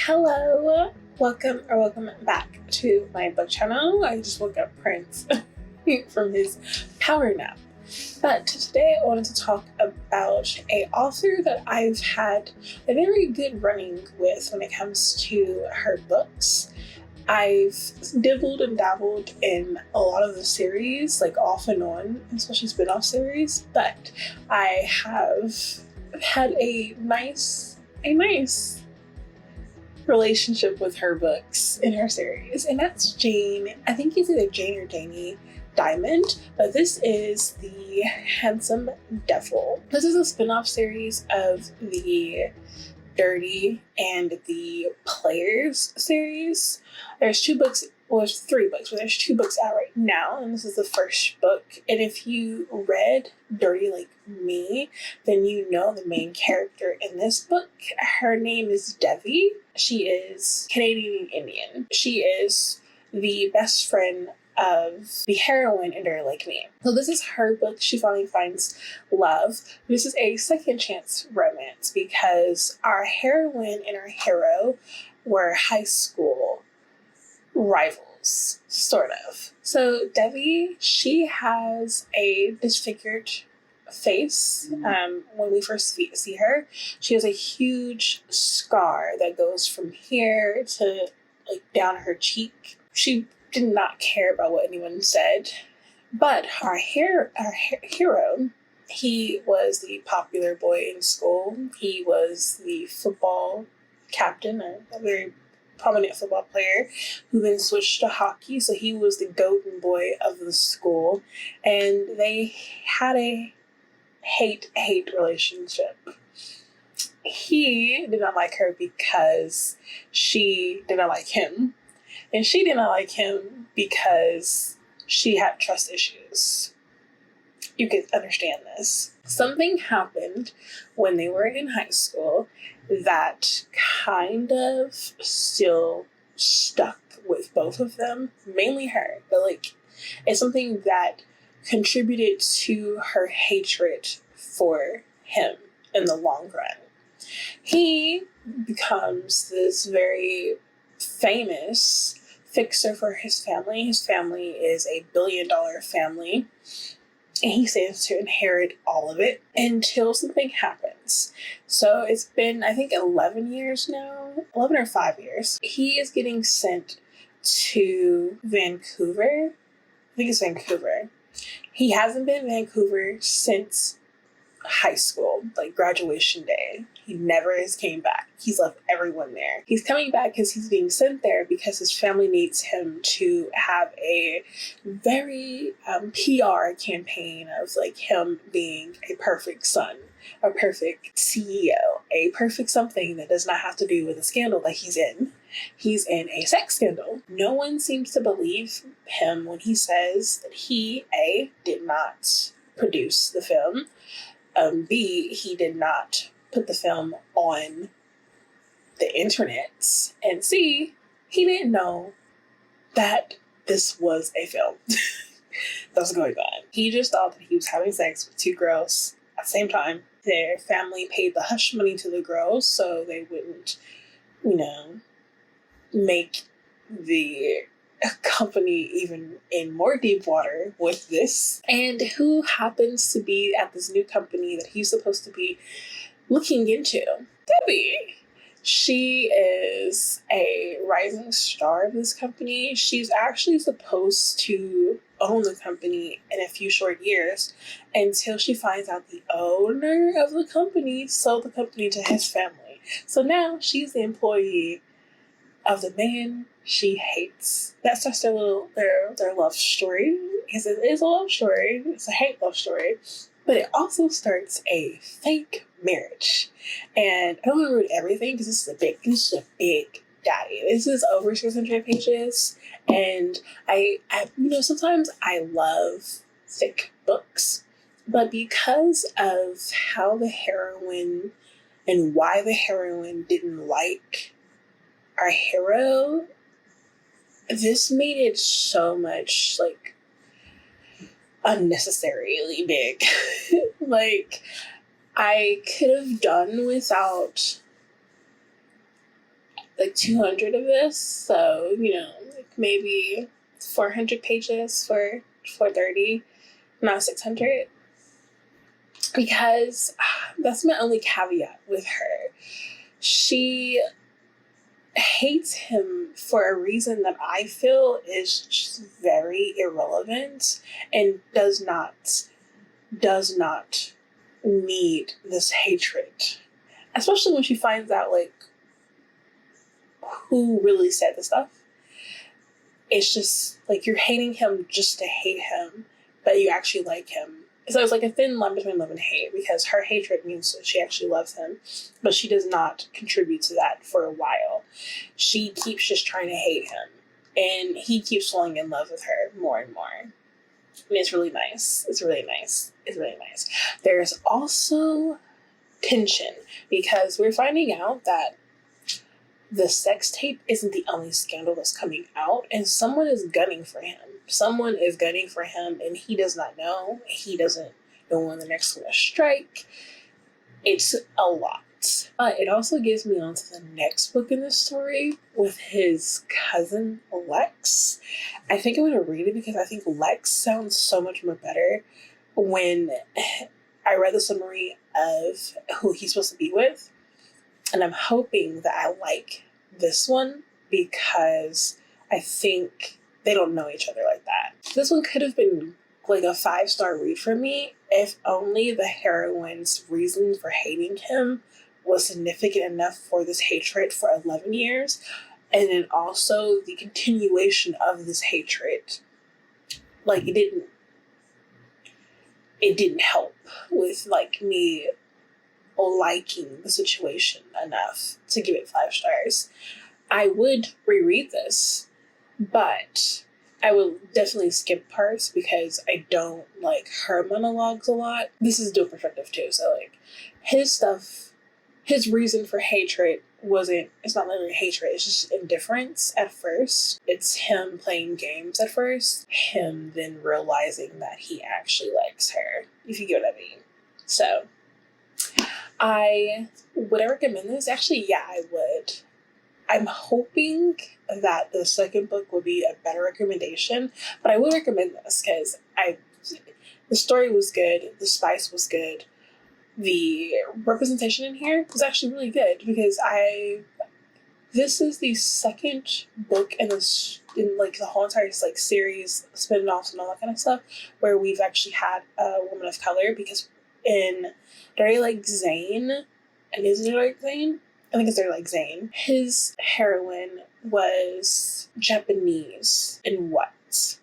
Hello, welcome back to my book channel. I just woke up Prince from his power nap. But today I wanted to talk about an author that I've had a very good running with when it comes to her books. I've dibbled and dabbled in a lot of the series, like off and on, especially spin-off series, but I have had a nice relationship with her books in her series, and that's Jane. I think it's either Jane or Janie Diamond, but this is The Handsome Devil. This is a spin-off series of the Dirty and the Players series. There's three books, but there's two books out right now, and this is the first book. And if you read Dirty like me, then you know the main character in this book. Her name is Devi. She is Canadian Indian. She is the best friend of the heroine in Dirty Like Me. So this is her book. She finally finds love. This is a second chance romance because our heroine and our hero were high school rivals, sort of. So Devi, she has a disfigured face. When we first see her, she has a huge scar that goes from here to like down her cheek. She did not care about what anyone said, but our hero, he was the popular boy in school. He was the football captain, a very prominent football player, who then switched to hockey. So he was the golden boy of the school, and they had a hate relationship. He did not like her because she did not like him, and she did not like him because she had trust issues. You can understand this. Something happened when they were in high school that kind of still stuck with both of them, mainly her, but like it's something that contributed to her hatred for him in the long run. He becomes this very famous fixer for his family. His family is a $1 billion family, and he stands to inherit all of it until something happens. So it's been, I think, 11 years now, 11 or 5 years. He is getting sent to Vancouver. I think it's Vancouver. He hasn't been in Vancouver since high school, like graduation day. He never has came back. He's left everyone there. He's coming back because he's being sent there because his family needs him to have a very PR campaign of like him being a perfect son, a perfect CEO, a perfect something that does not have to do with a scandal that he's in. He's in a sex scandal. No one seems to believe him when he says that he, A, did not produce the film, B, he did not put the film on the internet, and C, he didn't know that this was a film that was going on. He just thought that he was having sex with two girls at the same time. Their family paid the hush money to the girls so they wouldn't, make the company even in more deep water with this. And who happens to be at this new company that he's supposed to be looking into? Debbie. She is a rising star of this company. She's actually supposed to own the company in a few short years until she finds out the owner of the company sold the company to his family. So now she's the employee of the man she hates. That starts their love story, because it is a love story. It's a hate love story, but it also starts a fake marriage. And I don't want to read everything because this is a big daddy. This is over 600 pages, and I sometimes I love thick books, but because of how the heroine and why the heroine didn't like our hero, this made it so much like unnecessarily big. Like I could have done without like 200 of this, so like maybe 400 pages for 430, not 600, because that's my only caveat with her. She hates him for a reason that I feel is just very irrelevant and does not need this hatred, especially when she finds out like who really said the stuff. It's just like you're hating him just to hate him, but you actually like him. So it's like a thin line between love and hate, because her hatred means that she actually loves him, but she does not contribute to that for a while. She keeps just trying to hate him, and he keeps falling in love with her more and more. And it's really nice. It's really nice. It's really nice. There's also tension, because we're finding out that the sex tape isn't the only scandal that's coming out, and someone is gunning for him. Someone is gunning for him, and he does not know. He doesn't know when the next one will strike. It's a lot. But it also gives me on to the next book in this story with his cousin, Lex. I think I'm going to read it because I think Lex sounds so much more better when I read the summary of who he's supposed to be with. And I'm hoping that I like this one because I think they don't know each other like that. This one could have been like a 5-star read for me if only the heroine's reason for hating him was significant enough for this hatred for 11 years. And then also the continuation of this hatred. Like it didn't help with like me liking the situation enough to give it 5 stars. I would reread this, but I would definitely skip parts because I don't like her monologues a lot. This is dual perspective too, so like his reason for hatred it's not literally hatred, it's just indifference at first. It's him playing games at first, him then realizing that he actually likes her, if you get what I mean. So would I recommend this? Actually, yeah, I would. I'm hoping that the second book will be a better recommendation, but I will recommend this because the story was good, the spice was good, the representation in here was actually really good because this is the second book in like the whole entire like series, spin-offs and all that kind of stuff, where we've actually had a woman of color, because in Dirty Like Zane, and is it Dirty Like Zane? I think it's Dirty Like Zane. His heroine was Japanese and white,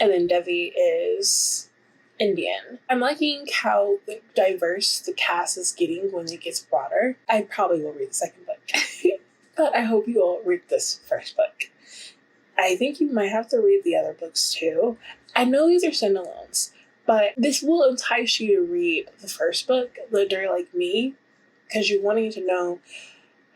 and then Devi is Indian. I'm liking how diverse the cast is getting when it gets broader. I probably will read the second book, but I hope you all read this first book. I think you might have to read the other books too. I know these are standalones, but this will entice you to read the first book, The Dirty Like Me, because you're wanting to know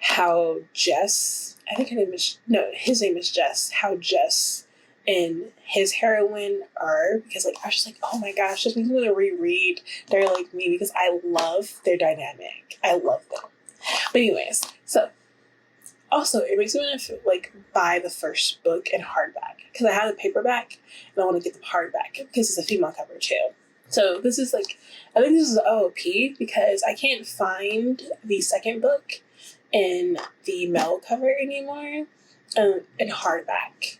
how Jess, his name is Jess, how Jess and his heroine are, because like I was just like, oh my gosh, just makes me want to reread Dirty Like Me because I love their dynamic. I love them. But anyways, so also it makes me want to like buy the first book in hardback because I have the paperback and I want to get the hardback because it's a female cover too. So this is like, I think this is OOP because I can't find the second book in the male cover anymore in hardback.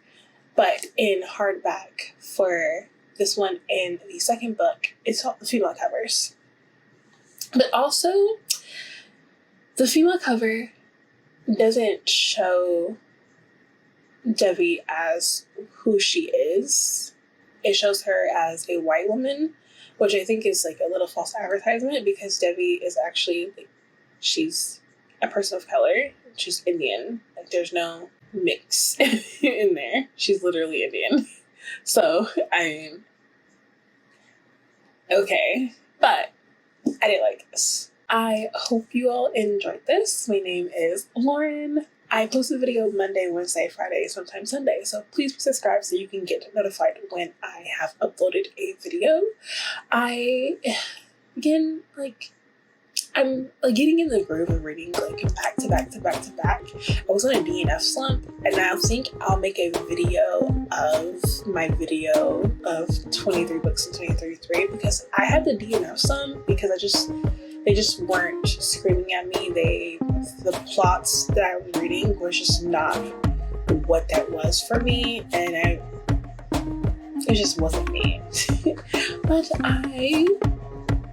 But in hardback for this one and the second book, it's all the female covers. But also, the female cover doesn't show Devi as who she is. It shows her as a white woman, which I think is like a little false advertisement because Devi is actually, like, she's a person of color. She's Indian. Like, there's no mix in there. She's literally Indian. So, I mean, okay. But I didn't like this. I hope you all enjoyed this. My name is Lauren. I post a video Monday, Wednesday, Friday, sometimes Sunday. So please subscribe so you can get notified when I have uploaded a video. I I'm like getting in the groove of reading like back to back to back to back. I was on a DNF slump, and I think I'll make a video of my video of 23 books in 2033 because I had the DNF slump because they just weren't screaming at me. The plots that I was reading was just not what that was for me, and it just wasn't me. But I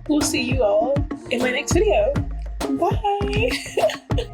will see you all in my next video. Bye.